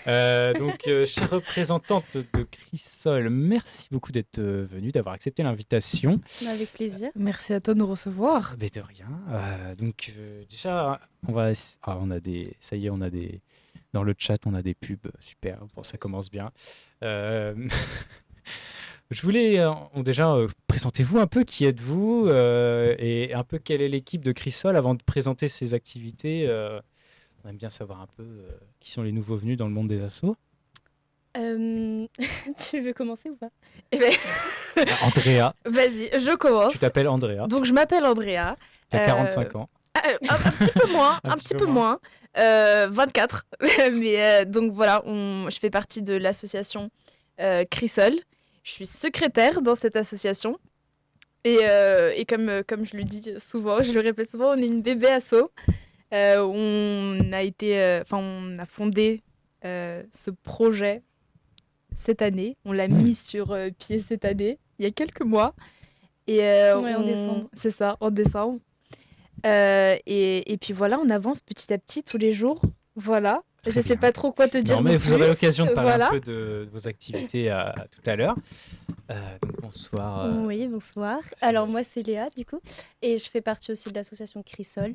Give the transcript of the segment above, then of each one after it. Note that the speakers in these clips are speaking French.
Chère représentante de Crisol, merci beaucoup d'être venue, d'avoir accepté l'invitation. Avec plaisir. Merci à toi de nous recevoir. Mais de rien. Déjà, on a des, ça y est, on a des, dans le chat, on a des pubs, super. Bon, ça commence bien. Euh, Je voulais déjà présentez-vous un peu, qui êtes-vous et un peu quelle est l'équipe de Crisol avant de présenter ses activités. On aime bien savoir un peu qui sont les nouveaux venus dans le monde des assos. Tu veux commencer ou pas? Eh ben, Andrea, vas-y, je commence. tu t'appelles Andrea, Donc, je m'appelle Andrea. tu as 45 ans. Un petit peu moins, Un un petit petit peu peu moins. 24. Donc, voilà, je fais partie de l'association Crisol. Je suis secrétaire dans cette association. Et comme je le dis souvent, je le répète souvent, on est une bébé asso. On a fondé ce projet cette année. On l'a mis sur pied cette année, il y a quelques mois. Et En décembre. C'est ça, en décembre. Et puis voilà, on avance petit à petit tous les jours. Voilà. Très Je sais bien. pas trop quoi te dire. Non, mais de vous aurez plus. l'occasion de parler Voilà. un peu de vos activités tout à l'heure. Bonsoir. Oui, bonsoir. Alors moi c'est Léa du coup et je fais partie aussi de l'association Crisol.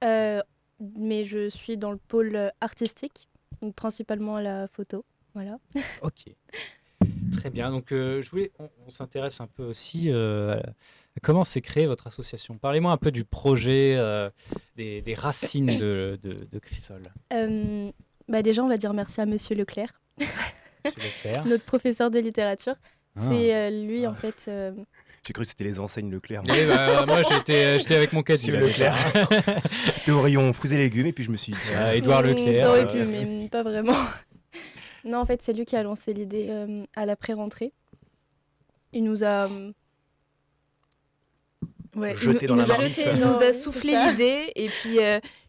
Mais je suis dans le pôle artistique, donc principalement la photo. Voilà. Ok. Très bien. Donc, on s'intéresse un peu aussi à comment s'est créée votre association. Parlez-moi un peu du projet, des racines de Crisol. Déjà on va dire merci à Monsieur Leclerc, Monsieur Leclerc. notre professeur de littérature. Ah. C'est lui en fait. J'ai cru que c'était les enseignes Leclerc. Moi, j'étais avec mon caddie. Monsieur Leclerc. J'étais au rayon fruits et légumes et puis je me suis dit... tiens, Édouard Leclerc. Ça aurait pu, mais pas vraiment. Non, en fait, c'est lui qui a lancé l'idée à la pré-rentrée. Il nous a. Ouais, Jeté dans la marmite. il nous a soufflé C'est ça. l'idée et puis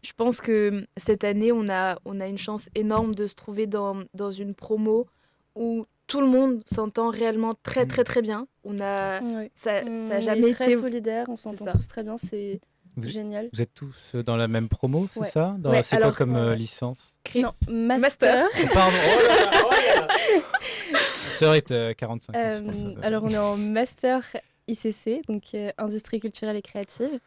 je pense que cette année on a une chance énorme de se trouver dans une promo où tout le monde s'entend réellement très très très bien. Ouais. Ça a On jamais est très été... solidaires, on s'entend ça. tous très bien, c'est Vous- génial. Vous êtes tous dans la même promo, c'est Ouais. ça Ouais, C'est quoi alors, comme ouais. licence Non, master. Pardon. Oh là là. C'est vrai, t'as 45 ans, c'est pour ça. Alors, on est en master ICC, donc industrie culturelle et créative,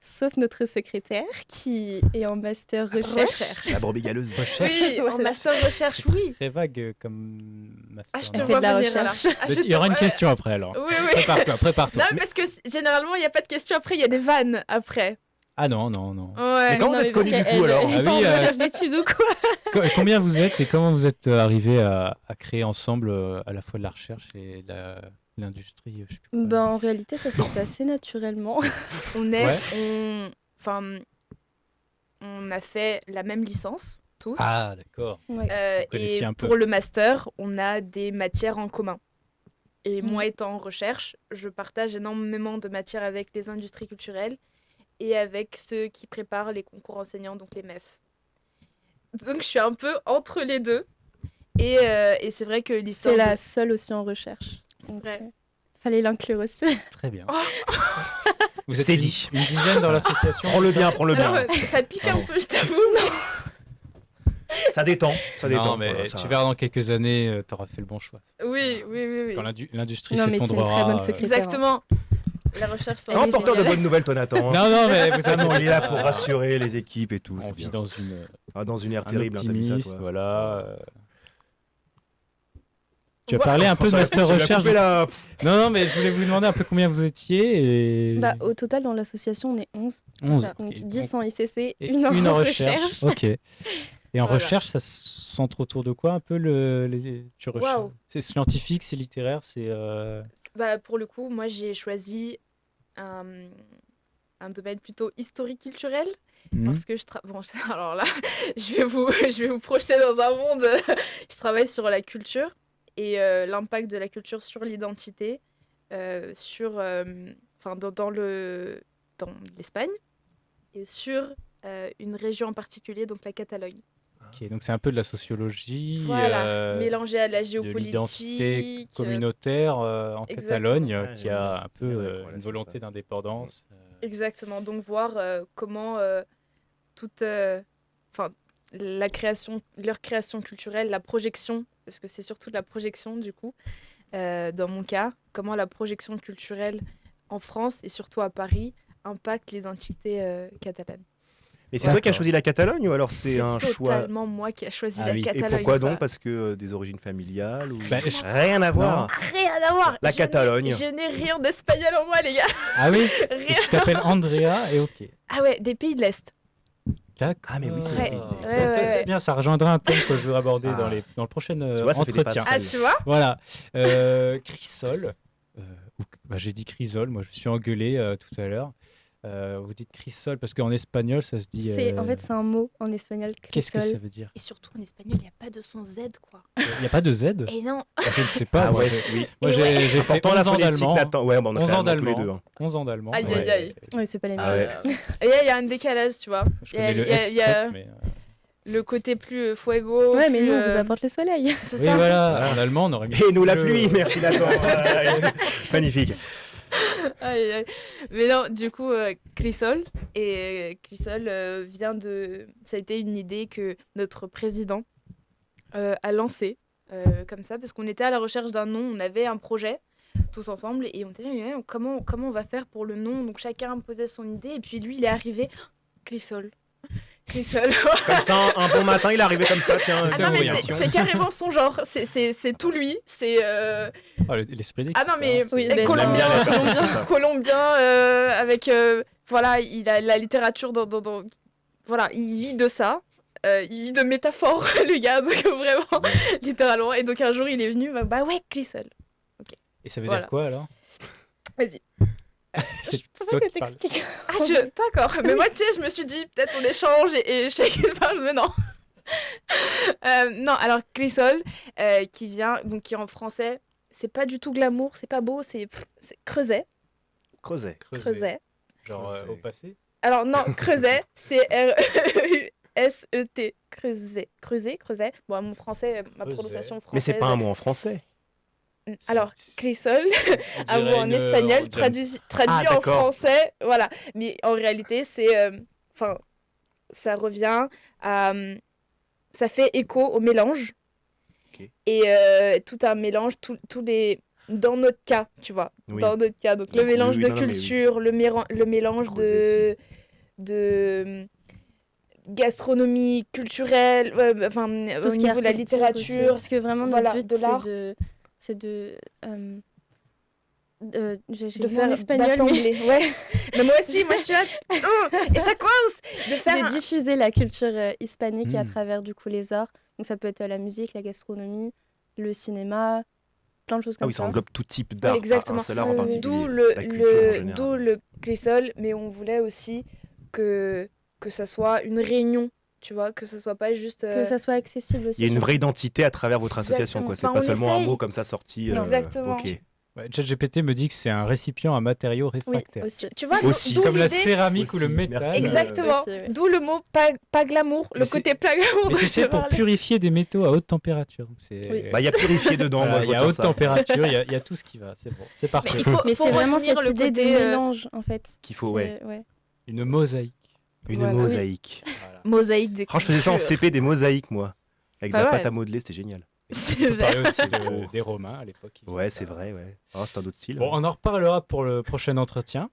sauf notre secrétaire qui est en master recherche. La brebis galeuse. Recherche. Oui, en master recherche, C'est oui. très vague comme master. Ah, je te non fait vois de la venir là. recherche. Ah, je Il y aura te- une question après alors. Oui, oui. Prépare-toi. Non, mais parce que généralement, il n'y a pas de question après, il y a des vannes après. Ah non. Ouais. Mais quand vous Non, êtes mais connus parce du qu'elle- coup alors Elle est Ah pas oui, en recherche d'études ou quoi? Combien vous êtes et comment vous êtes arrivés à créer ensemble à la fois de la recherche et de l'industrie, je sais plus quoi. En réalité, ça s'est fait assez naturellement. On est... Ouais. On a fait la même licence, tous. Ah d'accord. Ouais. Vous connaissiez Et un peu. pour le master, on a des matières en commun. Et Mhm. moi, étant en recherche, je partage énormément de matières avec les industries culturelles et avec ceux qui préparent les concours enseignants, donc les MEF. Donc, je suis un peu entre les deux. Et c'est vrai que l'histoire... C'est la seule aussi en recherche. C'est Donc, vrai. fallait l'inclure aussi. Très bien. Oh. Vous êtes C'est une, dit. une dizaine dans l'association. Prends-le c'est ça bien, prends-le bien. Alors, ça pique un Pardon. peu, je t'avoue. Ça détend, ça détend. Non, mais voilà, ça- tu verras dans quelques années, tu auras fait le bon choix. Oui. Quand l'industrie Non, mais c'est une s'effondrera. très bonne secrétaire. Exactement. La recherche sur Elle est Grand porteur de géniale. bonnes nouvelles, toi, Nathan. Non, mais vous Ah non, savez, il est là pour rassurer les équipes et tout. On c'est vit bien. dans une Dans une ère un terrible, hein, t'as vu ça, optimiste, toi. voilà. Tu as Voilà. parlé un peu de master Tu l'as recherche. coupé, là. Non, mais je voulais vous demander un peu combien vous étiez et Au total, dans l'association, on est 11. 11. Ça. Donc ok. 10 en ICC, Et une en recherche. Ok. Et en Voilà. recherche, ça se centre autour de quoi un peu tu recherches Waouh. C'est scientifique, c'est littéraire, c'est Pour le coup, moi, j'ai choisi un domaine plutôt historique-culturel. Parce que alors là, je vais vous projeter dans un monde. Je travaille sur la culture et l'impact de la culture sur l'identité, dans l'Espagne et sur une région en particulier, donc la Catalogne. Ok, donc c'est un peu de la sociologie, Voilà, mélangé à la de l'identité géopolitique. communautaire en Exactement. Catalogne, Ouais, qui a un peu bien, ouais, une relation volonté ça. d'indépendance. Exactement, donc voir comment leur création culturelle, la projection, parce que c'est surtout de la projection du coup, dans mon cas, comment la projection culturelle en France et surtout à Paris impacte l'identité catalane. Mais c'est toi qui as D'accord. choisi la Catalogne ou alors c'est un choix? totalement moi qui a choisi Ah la oui. Et Et Catalogne. pourquoi donc? quoi. Parce que des origines familiales ou... Bah, Rien à voir. Rien à voir. La Catalogne. Je n'ai rien d'espagnol en moi, les gars. Ah oui. Rien. Tu t'appelles Andrea et ok. Ah ouais, des pays de l'Est. D'accord. Ah, mais oui, c'est vrai. Donc Ouais, ça, ouais, c'est ouais. bien, ça rejoindra un thème que je veux aborder Ah. dans le prochain Tu vois, ça fait des entretien. Ah, tu vois? Voilà. Chrysol. J'ai dit chrysol, moi je me suis engueulé tout à l'heure. Vous dites chrysol parce qu'en espagnol ça se dit. En fait, c'est un mot en espagnol, Qu'est-ce que crisol. ça veut dire? Et surtout en espagnol, il n'y a pas de son Z, quoi. Il n'y a pas de Z? Et non. Je ne sais pas. Ah moi, ouais, j'ai- oui. Moi Et j'ai ouais. j'ai fait Important la 11 ans phonétique d'allemand. latin. Ouais, bon, on a 11 fait ans allemand tous les d'allemand. deux. Hein. 11 ans d'allemand. Aïe, ouais. aïe, aïe. Oui, c'est pas les mêmes. Ah ouais. Et il y a un décalage, tu vois. Je connais le Il y a S7, mais. le côté plus fuego. Ouais, mais plus, nous, on vous apporte le soleil. C'est Oui, ça. voilà. En allemand, on aurait mis. Et nous la le- pluie, merci Nathan. Magnifique. Aïe, aïe. Mais non, du coup, Crisol. Et Crisol vient de. Ça a été une idée que notre président a lancée, comme ça, parce qu'on était à la recherche d'un nom, on avait un projet tous ensemble, et on était dit, mais comment on va faire pour le nom? Donc chacun posait son idée, et puis lui, il est arrivé. Crisol. Crisol. Comme ça, un bon matin, il est arrivé comme ça. Tiens, C'est Ah ça, non, mais oui, c'est carrément son genre, c'est tout lui, c'est... Oh, l'esprit d'équipe. Ah non, mais hein, c'est- Oui, et ben, colombien, bien les personnes comme ça. colombien avec... voilà, il a la littérature dans... Voilà, il vit de ça. Il vit de métaphores, le gars, donc vraiment, littéralement. Et donc un jour, il est venu, bah ouais, Clisol. Et ça veut Voilà. dire quoi alors? Vas-y. C'est Faut toi que qui parles. t'expliques. Ah, d'accord. Mais moi, tu sais, je me suis dit, peut-être on échange et chacun parle, mais non. Non, alors Clisol, qui vient, donc qui en français, c'est pas du tout glamour, c'est pas beau, c'est creuset. Creuset. Creuset. Genre Creuset. au passé? Alors non, creuset, c'est R-E-U-S-E-T. Creuset. Bon, mon français, ma Creuset. prononciation française. Mais c'est pas un mot en français. Alors, Clisol, On un mot dirait en une- espagnol, on dirait- traduit Ah, en d'accord. français, voilà. Mais en réalité, c'est, enfin, ça revient à, ça fait écho au mélange. Ok. Et tout un mélange, tous les, dans notre cas, tu vois, Oui. dans notre cas. Donc Donc, le mélange oui, de non, non, mais oui. culture, le mélange Creuset, de gastronomie culturelle, enfin, Tout au ce qui est niveau de la artistique aussi, littérature. parce que vraiment, voilà, notre but, de l'art. c'est de j'ai De le mot en faire espagnol, mais d'assembler, ouais. Mais moi aussi, moi je suis là, et ça coince de faire de diffuser la culture hispanique et à Mm. travers du coup les arts. Donc ça peut être la musique, la gastronomie, le cinéma, plein de choses Ah comme oui, ça ça. englobe tout type d'art. Exactement. Pas un seul art en Oui, oui. particulier. d'où La culture en général. d'où le Clisol, mais on voulait aussi que ça soit une réunion, tu vois, que ça soit pas juste Que ça soit accessible aussi. Il y a une sur- vraie identité à travers votre association, quoi. C'est Enfin, pas on seulement un essaye. mot comme ça sorti. Exactement. Ok. Ouais, ChatGPT me dit que c'est un récipient à matériaux Oui, réfractaires. aussi. Tu vois, Aussi. d'où Comme la l'idée- céramique ou le Aussi, métal. merci. Exactement. Aussi, oui. D'où le mot pas glamour, Mais le c'est- côté pas glamour. Mais dont c'est je fait te pour parlais. purifier des métaux à haute température. C'est... Oui. Bah, il y a purifié dedans. Voilà, moi, je il y a retiens haute ça. température, il y a tout ce qui va. C'est bon, c'est parfait. Mais il faut, Mais faut c'est vraiment retenir cette le idée côté, de mélange en fait. Qu'il faut, qui ouais. est- ouais. Une mosaïque. Une Voilà. mosaïque. Voilà. mosaïque des Oh, je faisais ça en cultures. CP, des mosaïques, moi. Avec de Pas la mal. pâte à modeler, c'était génial. C'est On peut parler vrai. aussi des Romains à l'époque. qui faisaient Ouais, ça. c'est vrai, ouais. Oh, c'est un autre style. Bon, on en reparlera pour le prochain entretien.